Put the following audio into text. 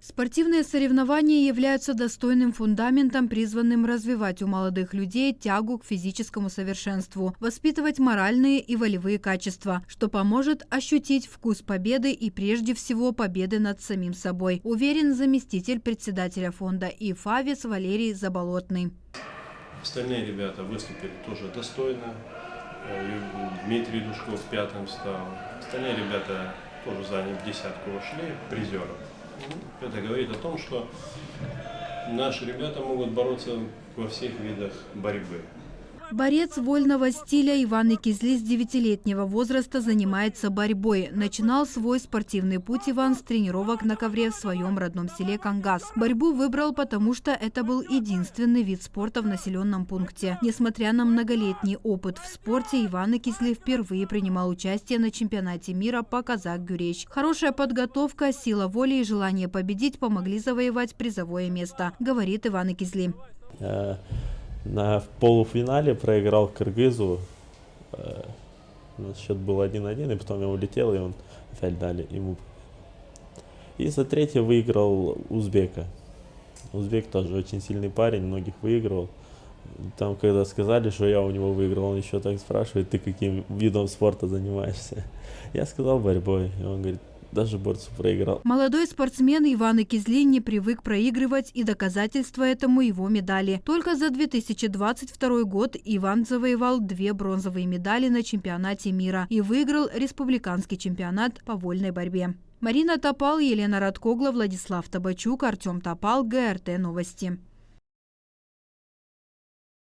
Спортивные соревнования являются достойным фундаментом, призванным развивать у молодых людей тягу к физическому совершенству, воспитывать моральные и волевые качества, что поможет ощутить вкус победы и прежде всего победы над самим собой, уверен заместитель председателя фонда ИФАВИС Валерий Заболотный. Остальные ребята выступили тоже достойно. Дмитрий Душков пятым стал. Остальные ребята тоже заняли десятку, вошли призеров. Это говорит о том, что наши ребята могут бороться во всех видах борьбы. Борец вольного стиля Иван Икизли с 9-летнего возраста занимается борьбой. Начинал свой спортивный путь Иван с тренировок на ковре в своем родном селе Кангас. Борьбу выбрал, потому что это был единственный вид спорта в населенном пункте. Несмотря на многолетний опыт в спорте, Иван Икизли впервые принимал участие на чемпионате мира по казак-гюрещ. Хорошая подготовка, сила воли и желание победить помогли завоевать призовое место, говорит Иван Икизли. В полуфинале проиграл кыргызу. Счет был 1-1, и потом я улетел, и он опять дали ему. И за третье выиграл узбека. Узбек тоже очень сильный парень, многих выигрывал. Там, когда сказали, что я у него выиграл, он еще так спрашивает: ты каким видом спорта занимаешься? Я сказал: борьбой. И он говорит: даже борцу проиграл. Молодой спортсмен Иван Икизли не привык проигрывать, и доказательство этому его медали. Только за 2022 год Иван завоевал 2 бронзовые медали на чемпионате мира и выиграл республиканский чемпионат по вольной борьбе. Марина Топал, Елена Радкогла, Владислав Табачук, Артем Топал, ГРТ Новости.